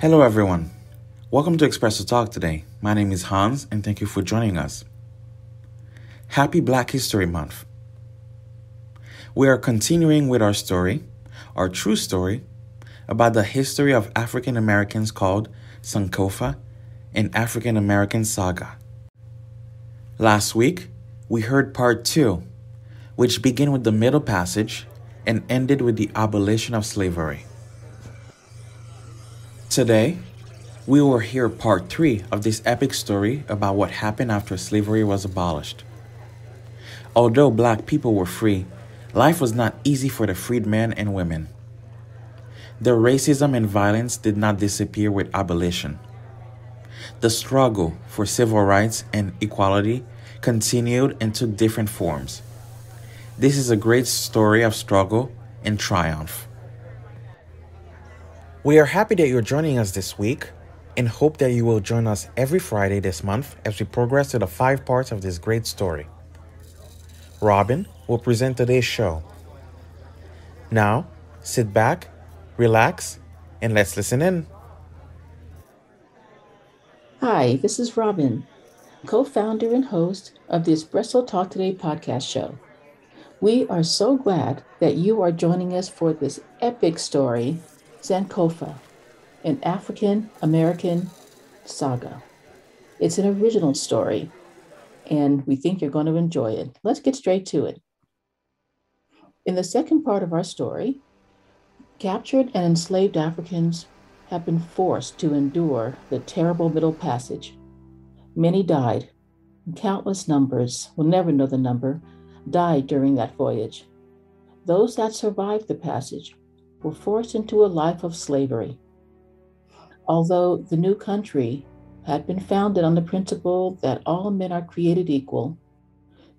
Hello everyone. Welcome to Espresso Talk Today. My name is Hans and thank you for joining us. Happy Black History Month. We are continuing with our story, our true story, about the history of African Americans called Sankofa and African American Saga. Last week, we heard part 2, which began with the Middle Passage and ended with the abolition of slavery. Today, we will hear part 3 of this epic story about what happened after slavery was abolished. Although black people were free, life was not easy for the freedmen and women. The racism and violence did not disappear with abolition. The struggle for civil rights and equality continued and took different forms. This is a great story of struggle and triumph. We are happy that you're joining us this week and hope that you will join us every Friday this month as we progress to the 5 parts of this great story. Robin will present today's show. Now, sit back, relax, and let's listen in. Hi, this is Robin, co-founder and host of the Espresso Talk Today podcast show. We are so glad that you are joining us for this epic story, Sankofa, an African American saga. It's an original story, and we think you're going to enjoy it. Let's get straight to it. In the second part of our story, captured and enslaved Africans have been forced to endure the terrible Middle Passage. Many died, and countless numbers, we'll never know the number, died during that voyage. Those that survived the passage were forced into a life of slavery. Although the new country had been founded on the principle that all men are created equal,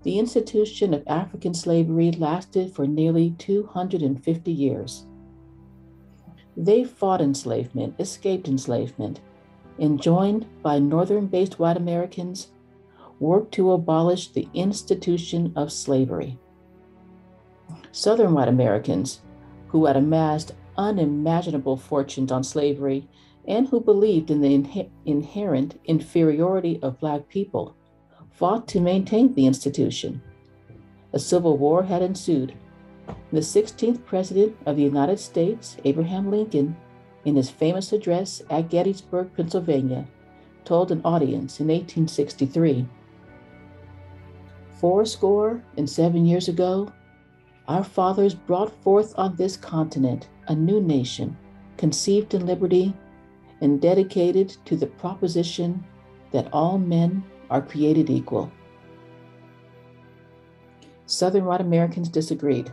the institution of African slavery lasted for nearly 250 years. They fought enslavement, escaped enslavement, and joined by Northern-based white Americans, worked to abolish the institution of slavery. Southern white Americans, who had amassed unimaginable fortunes on slavery and who believed in the inherent inferiority of Black people, fought to maintain the institution. A civil war had ensued. The 16th President of the United States, Abraham Lincoln, in his famous address at Gettysburg, Pennsylvania, told an audience in 1863, 77 years ago, our fathers brought forth on this continent a new nation, conceived in liberty and dedicated to the proposition that all men are created equal. Southern white Americans disagreed.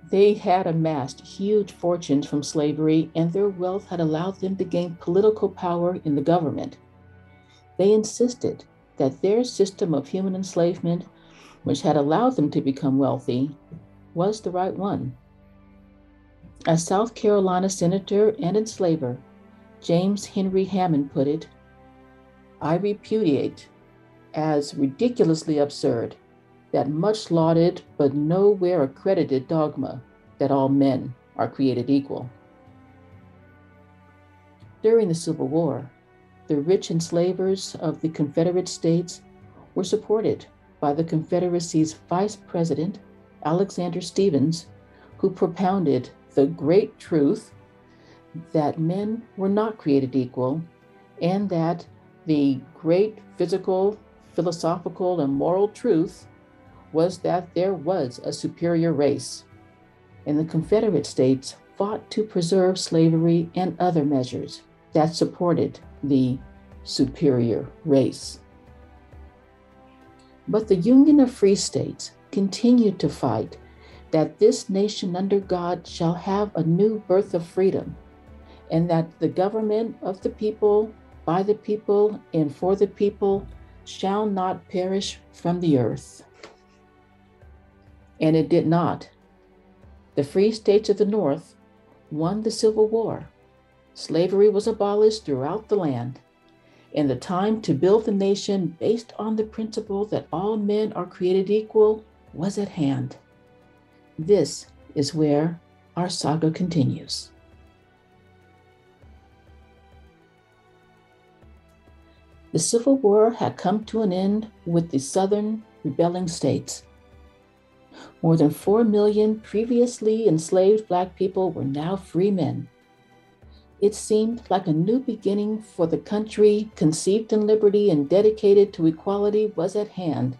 They had amassed huge fortunes from slavery, and their wealth had allowed them to gain political power in the government. They insisted that their system of human enslavement, which had allowed them to become wealthy, was the right one. As South Carolina Senator and enslaver James Henry Hammond put it, I repudiate as ridiculously absurd that much lauded but nowhere accredited dogma that all men are created equal. During the Civil War, the rich enslavers of the Confederate States were supported by the Confederacy's Vice President, Alexander Stephens, who propounded the great truth that men were not created equal and that the great physical, philosophical, and moral truth was that there was a superior race. And the Confederate States fought to preserve slavery and other measures that supported the superior race. But the Union of Free States continued to fight that this nation under God shall have a new birth of freedom, and that the government of the people, by the people, and for the people shall not perish from the earth. And it did not. The free states of the North won the Civil War. Slavery was abolished throughout the land, and the time to build the nation based on the principle that all men are created equal was at hand. This is where our saga continues. The Civil War had come to an end with the Southern rebelling states. More than 4 million previously enslaved Black people were now free men. It seemed like a new beginning for the country, conceived in liberty and dedicated to equality, was at hand.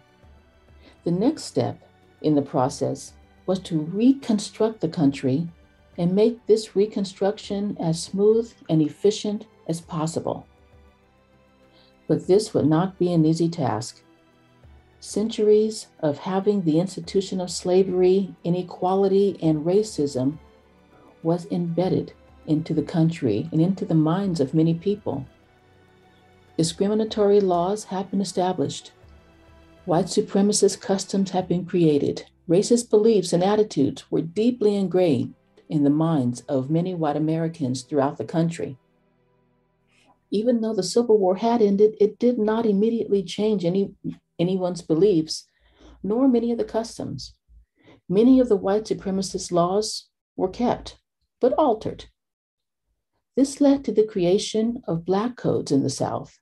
The next step in the process was to reconstruct the country and make this reconstruction as smooth and efficient as possible. But this would not be an easy task. Centuries of having the institution of slavery, inequality, and racism was embedded into the country and into the minds of many people. Discriminatory laws have been established. White supremacist customs have been created. Racist beliefs and attitudes were deeply ingrained in the minds of many white Americans throughout the country. Even though the Civil War had ended, it did not immediately change anyone's beliefs, nor many of the customs. Many of the white supremacist laws were kept, but altered. This led to the creation of Black codes in the South.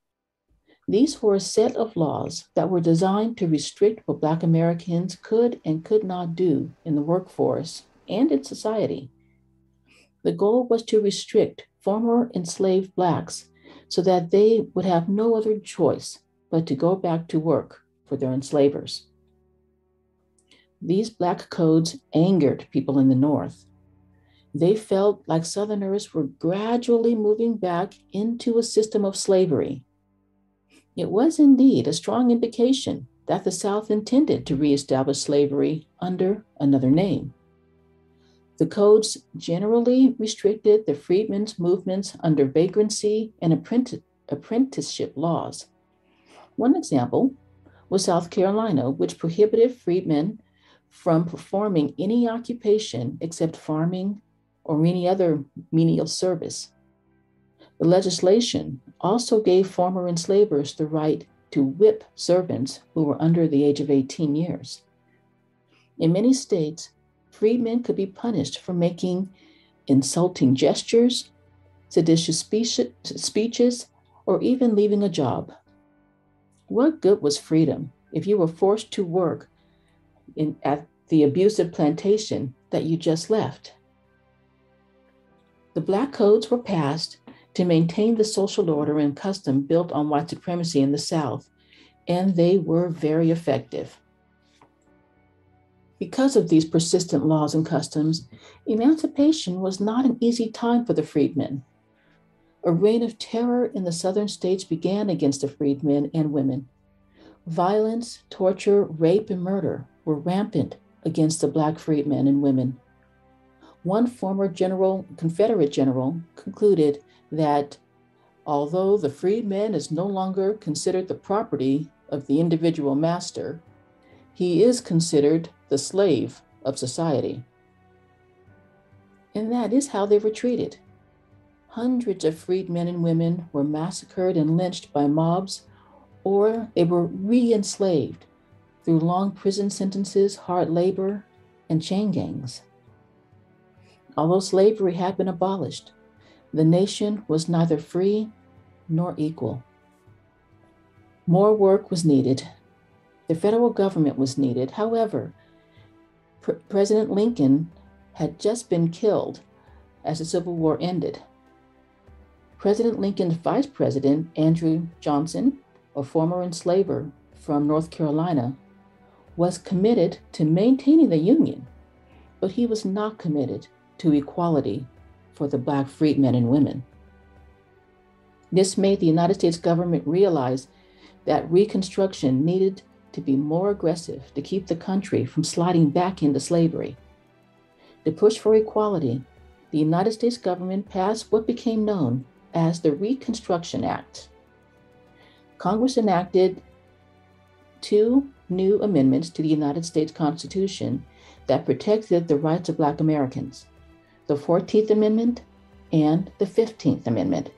These were a set of laws that were designed to restrict what Black Americans could and could not do in the workforce and in society. The goal was to restrict former enslaved Blacks so that they would have no other choice but to go back to work for their enslavers. These Black codes angered people in the North. They felt like Southerners were gradually moving back into a system of slavery. It was indeed a strong indication that the South intended to reestablish slavery under another name. The codes generally restricted the freedmen's movements under vagrancy and apprenticeship laws. One example was South Carolina, which prohibited freedmen from performing any occupation except farming or any other menial service. The legislation also gave former enslavers the right to whip servants who were under the age of 18 years. In many states, freedmen could be punished for making insulting gestures, seditious speeches, or even leaving a job. What good was freedom if you were forced to work at the abusive plantation that you just left? The Black codes were passed to maintain the social order and custom built on white supremacy in the South, and they were very effective. Because of these persistent laws and customs, emancipation was not an easy time for the freedmen. A reign of terror in the southern states began against the freedmen and women. Violence, torture, rape, and murder were rampant against the Black freedmen and women. One former Confederate general, concluded that although the freedman is no longer considered the property of the individual master, he is considered the slave of society. And that is how they were treated. Hundreds of freedmen and women were massacred and lynched by mobs, or they were re-enslaved through long prison sentences, hard labor, and chain gangs. Although slavery had been abolished, the nation was neither free nor equal. More work was needed. The federal government was needed. However, President Lincoln had just been killed as the Civil War ended. President Lincoln's vice president, Andrew Johnson, a former enslaver from North Carolina, was committed to maintaining the Union, but he was not committed to equality for the Black freedmen and women. This made the United States government realize that Reconstruction needed to be more aggressive to keep the country from sliding back into slavery. To push for equality, the United States government passed what became known as the Reconstruction Act. Congress enacted 2 new amendments to the United States Constitution that protected the rights of Black Americans, the 14th Amendment and the 15th Amendment.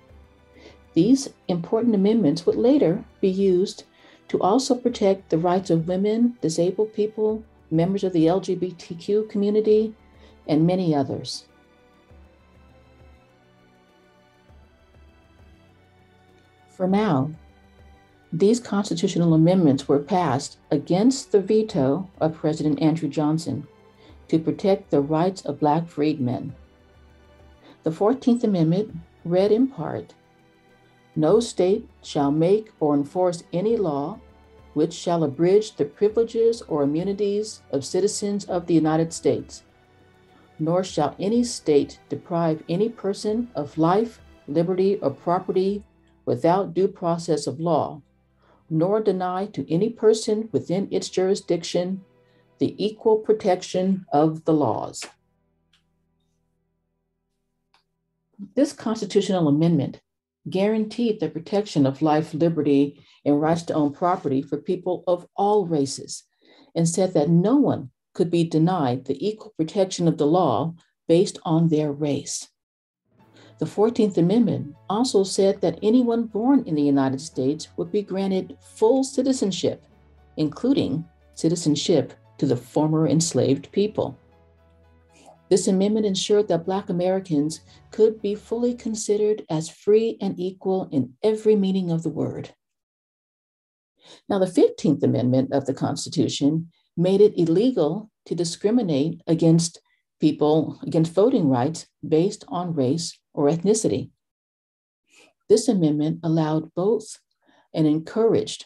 These important amendments would later be used to also protect the rights of women, disabled people, members of the LGBTQ community, and many others. For now, These constitutional amendments were passed against the veto of President Andrew Johnson to protect the rights of Black freedmen. The 14th Amendment read in part, "No state shall make or enforce any law which shall abridge the privileges or immunities of citizens of the United States, nor shall any state deprive any person of life, liberty, or property without due process of law, nor deny to any person within its jurisdiction the equal protection of the laws." This constitutional amendment guaranteed the protection of life, liberty, and rights to own property for people of all races, and said that no one could be denied the equal protection of the law based on their race. The 14th Amendment also said that anyone born in the United States would be granted full citizenship, including citizenship to the former enslaved people. This amendment ensured that Black Americans could be fully considered as free and equal in every meaning of the word. Now, the 15th Amendment of the Constitution made it illegal to discriminate against voting rights based on race or ethnicity. This amendment allowed both and encouraged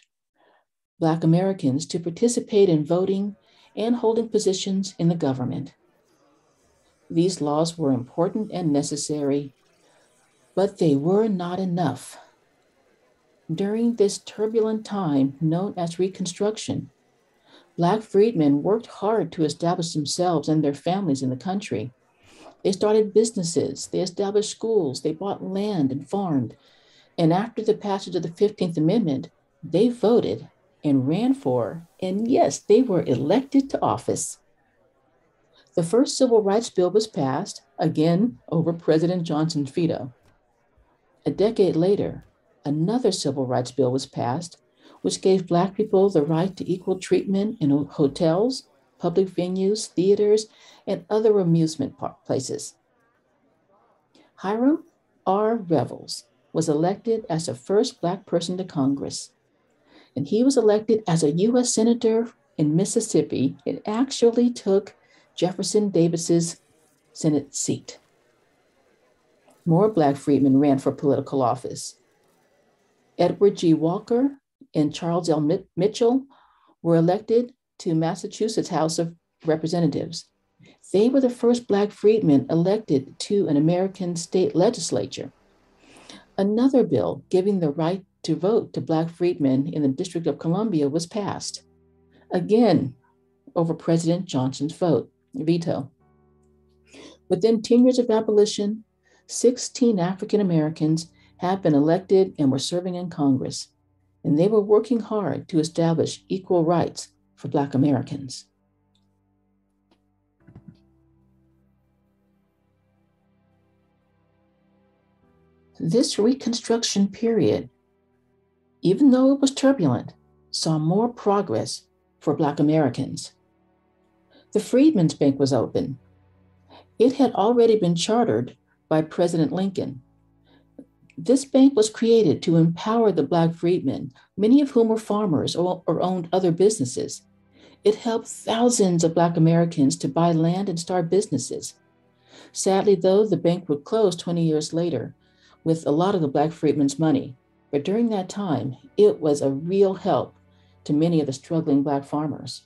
Black Americans to participate in voting and holding positions in the government. These laws were important and necessary, but they were not enough. During this turbulent time known as Reconstruction, Black freedmen worked hard to establish themselves and their families in the country. They started businesses, they established schools, they bought land and farmed. And after the passage of the 15th Amendment, they voted and ran for, and yes, they were elected to office. The first Civil Rights Bill was passed, again over President Johnson's veto. A decade later, another Civil Rights Bill was passed, which gave Black people the right to equal treatment in hotels, public venues, theaters, and other amusement places. Hiram R. Revels was elected as the first Black person to Congress, and he was elected as a U.S. Senator in Mississippi. It actually took Jefferson Davis's Senate seat. More Black freedmen ran for political office. Edward G. Walker and Charles L. Mitchell were elected to Massachusetts House of Representatives. They were the first Black freedmen elected to an American state legislature. Another bill giving the right to vote to Black freedmen in the District of Columbia was passed, again over President Johnson's veto. Within 10 years of abolition, 16 African Americans have been elected and were serving in Congress, and they were working hard to establish equal rights for Black Americans. This Reconstruction period, even though it was turbulent, saw more progress for Black Americans. The Freedmen's Bank was open. It had already been chartered by President Lincoln. This bank was created to empower the Black freedmen, many of whom were farmers or owned other businesses. It helped thousands of Black Americans to buy land and start businesses. Sadly, though, the bank would close 20 years later with a lot of the Black freedmen's money. But during that time, it was a real help to many of the struggling Black farmers.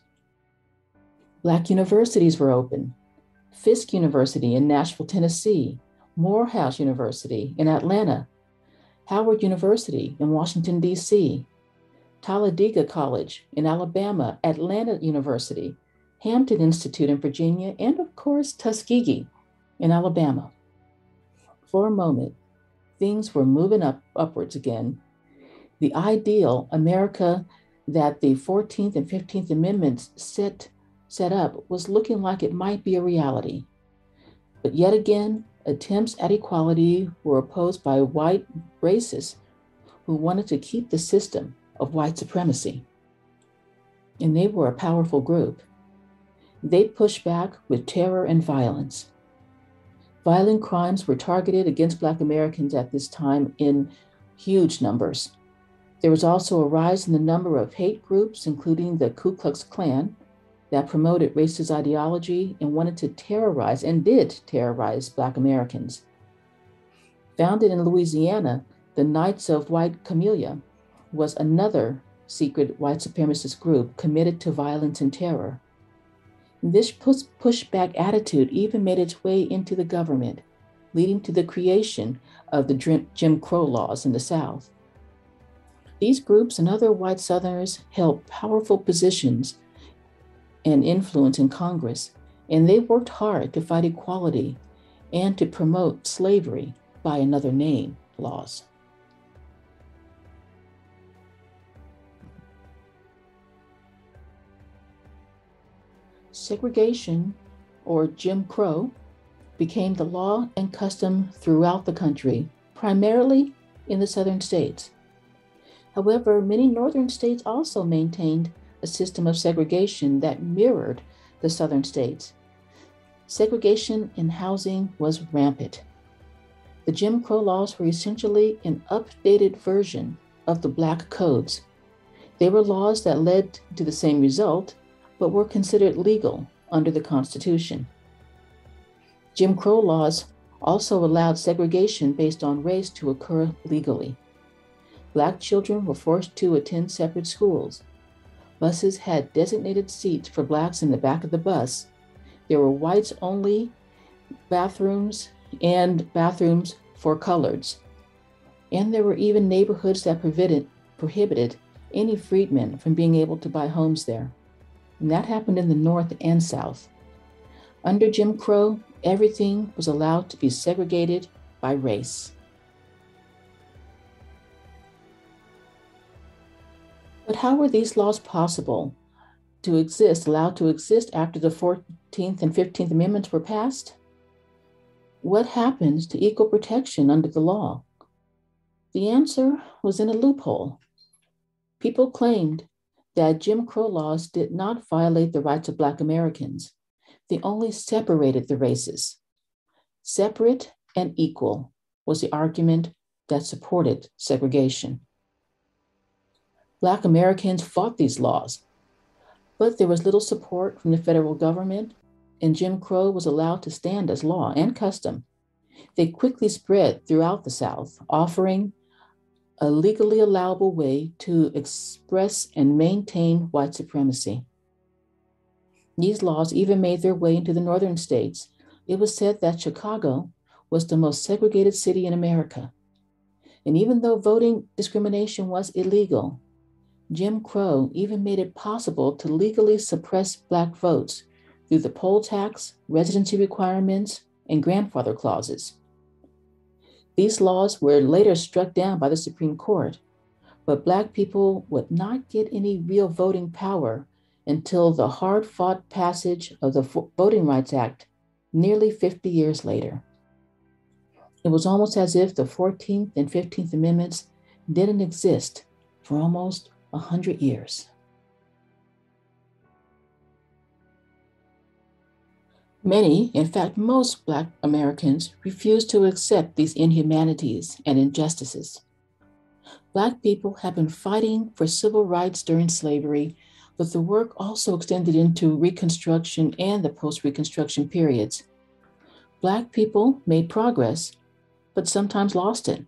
Black universities were open. Fisk University in Nashville, Tennessee, Morehouse University in Atlanta, Howard University in Washington, D.C., Talladega College in Alabama, Atlanta University, Hampton Institute in Virginia, and of course, Tuskegee in Alabama. For a moment, things were moving upwards again. The ideal America that the 14th and 15th Amendments set up was looking like it might be a reality. But yet again, attempts at equality were opposed by white racists who wanted to keep the system of white supremacy. And they were a powerful group. They pushed back with terror and violence. Violent crimes were targeted against Black Americans at this time in huge numbers. There was also a rise in the number of hate groups, including the Ku Klux Klan, that promoted racist ideology and wanted to terrorize, and did terrorize, Black Americans. Founded in Louisiana, the Knights of White Camellia was another secret white supremacist group committed to violence and terror. This pushback attitude even made its way into the government, leading to the creation of the Jim Crow laws in the South. These groups and other white Southerners held powerful positions and influence in Congress, and they worked hard to fight equality and to promote slavery by another name laws. Segregation, or Jim Crow, became the law and custom throughout the country, primarily in the southern states. However, many northern states also maintained a system of segregation that mirrored the southern states. Segregation in housing was rampant. The Jim Crow laws were essentially an updated version of the Black codes. They were laws that led to the same result, but were considered legal under the Constitution. Jim Crow laws also allowed segregation based on race to occur legally. Black children were forced to attend separate schools. Buses had designated seats for Blacks in the back of the bus. There were whites-only bathrooms and bathrooms for coloreds. And there were even neighborhoods that prohibited any freedmen from being able to buy homes there. And that happened in the North and South. Under Jim Crow, everything was allowed to be segregated by race. But how were these laws possible to exist, allowed to exist after the 14th and 15th Amendments were passed? What happened to equal protection under the law? The answer was in a loophole. People claimed that Jim Crow laws did not violate the rights of Black Americans. They only separated the races. Separate and equal was the argument that supported segregation. Black Americans fought these laws, but there was little support from the federal government, and Jim Crow was allowed to stand as law and custom. They quickly spread throughout the South, offering a legally allowable way to express and maintain white supremacy. These laws even made their way into the northern states. It was said that Chicago was the most segregated city in America. And even though voting discrimination was illegal, Jim Crow even made it possible to legally suppress Black votes through the poll tax, residency requirements, and grandfather clauses. These laws were later struck down by the Supreme Court, but Black people would not get any real voting power until the hard-fought passage of the Voting Rights Act nearly 50 years later. It was almost as if the 14th and 15th Amendments didn't exist for almost 100 years. Many, in fact, most Black Americans refused to accept these inhumanities and injustices. Black people have been fighting for civil rights during slavery, but the work also extended into Reconstruction and the post-Reconstruction periods. Black people made progress, but sometimes lost it.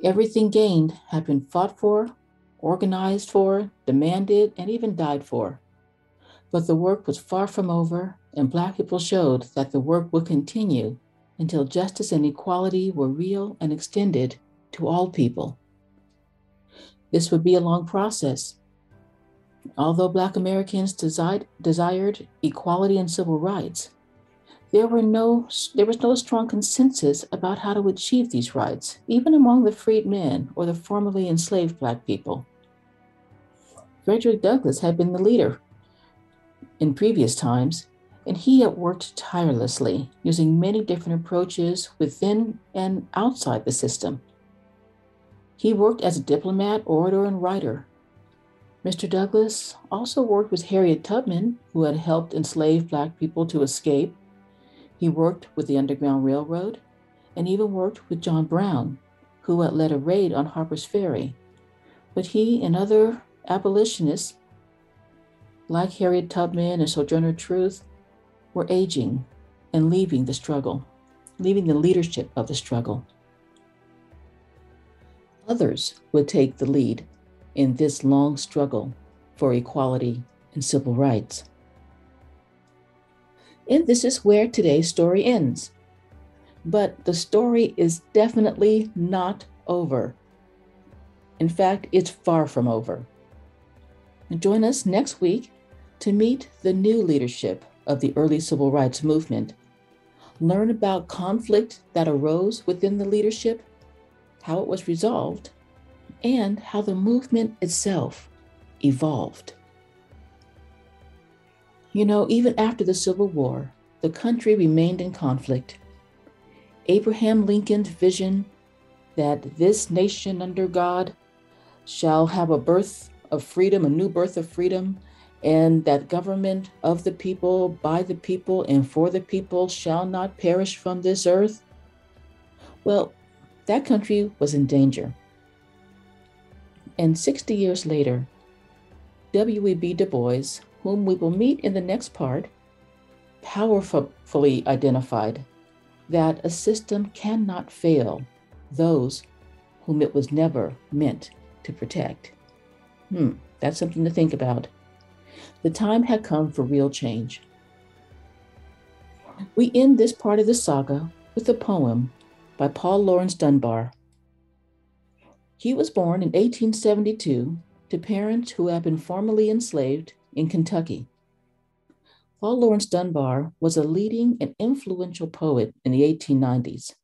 Everything gained had been fought for, organized for, demanded, and even died for. But the work was far from over, and Black people showed that the work would continue until justice and equality were real and extended to all people. This would be a long process. Although Black Americans desired equality and civil rights, there was no strong consensus about how to achieve these rights, even among the freedmen or the formerly enslaved Black people. Frederick Douglass had been the leader in previous times, and he had worked tirelessly, using many different approaches within and outside the system. He worked as a diplomat, orator, and writer. Mr. Douglass also worked with Harriet Tubman, who had helped enslaved Black people to escape. He worked with the Underground Railroad, and even worked with John Brown, who had led a raid on Harper's Ferry. But he and other abolitionists, like Harriet Tubman and Sojourner Truth, were aging and leaving the struggle, leaving the leadership of the struggle. Others would take the lead in this long struggle for equality and civil rights. And this is where today's story ends. But the story is definitely not over. In fact, it's far from over. And join us next week to meet the new leadership of the early civil rights movement. Learn about conflict that arose within the leadership, how it was resolved, and how the movement itself evolved. You know, even after the Civil War, the country remained in conflict. Abraham Lincoln's vision that this nation under God shall have a birth of freedom, a new birth of freedom, and that government of the people, by the people, and for the people shall not perish from this earth. Well, that country was in danger. And 60 years later, W.E.B. Du Bois, whom we will meet in the next part, powerfully identified that a system cannot fail those whom it was never meant to protect. That's something to think about. The time had come for real change. We end this part of the saga with a poem by Paul Laurence Dunbar. He was born in 1872 to parents who had been formerly enslaved in Kentucky. Paul Laurence Dunbar was a leading and influential poet in the 1890s.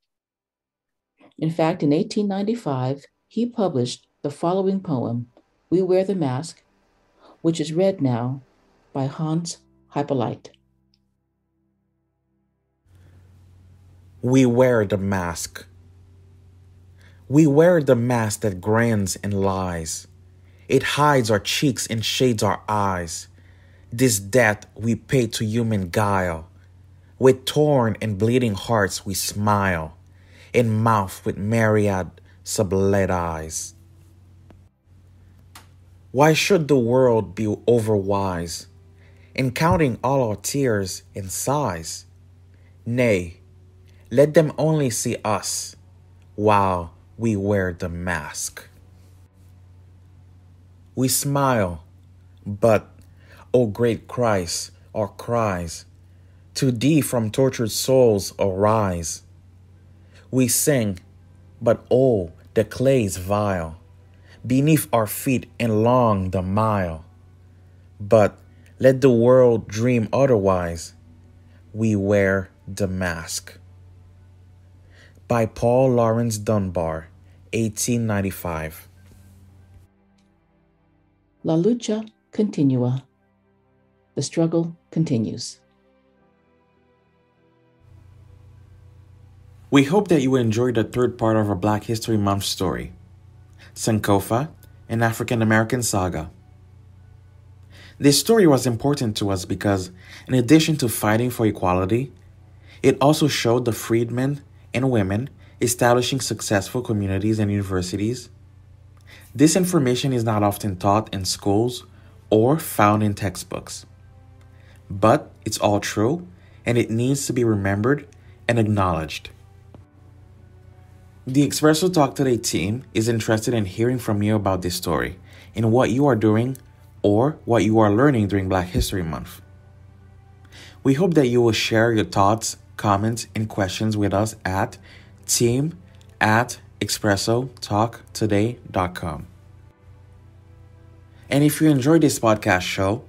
In fact, in 1895, he published the following poem, We Wear the Mask, which is read now by Hans Hippolyte. We wear the mask. We wear the mask that grins and lies. It hides our cheeks and shades our eyes. This debt we pay to human guile. With torn and bleeding hearts we smile, in mouth with myriad sublet eyes. Why should the world be overwise in counting all our tears and sighs? Nay, let them only see us while we wear the mask. We smile, but, O great Christ, our cries to thee from tortured souls arise. We sing, but oh, the clay is vile beneath our feet and long the mile. But let the world dream otherwise. We wear the mask. By Paul Laurence Dunbar, 1895. La lucha continua. The struggle continues. We hope that you enjoyed the third part of our Black History Month story, Sankofa, an African American Saga. This story was important to us because, in addition to fighting for equality, it also showed the freedmen and women establishing successful communities and universities. This information is not often taught in schools or found in textbooks. But it's all true, and it needs to be remembered and acknowledged. The Espresso Talk Today team is interested in hearing from you about this story and what you are doing or what you are learning during Black History Month. We hope that you will share your thoughts, comments, and questions with us at team@expressotalktoday.com. And if you enjoyed this podcast show,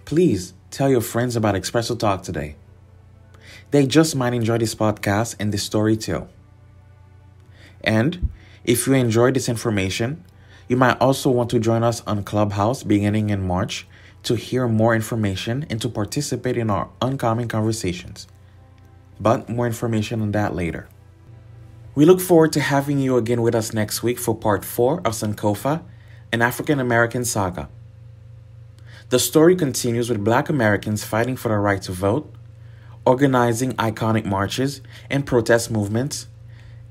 please tell your friends about Espresso Talk Today. They just might enjoy this podcast and this story too. And if you enjoyed this information, you might also want to join us on Clubhouse beginning in March to hear more information and to participate in our uncommon conversations. But more information on that later. We look forward to having you again with us next week for part 4 of Sankofa, an African American Saga. The story continues with Black Americans fighting for the right to vote, organizing iconic marches and protest movements,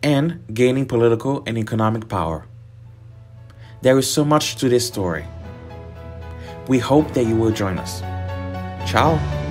and gaining political and economic power. There is so much to this story. We hope that you will join us. Ciao!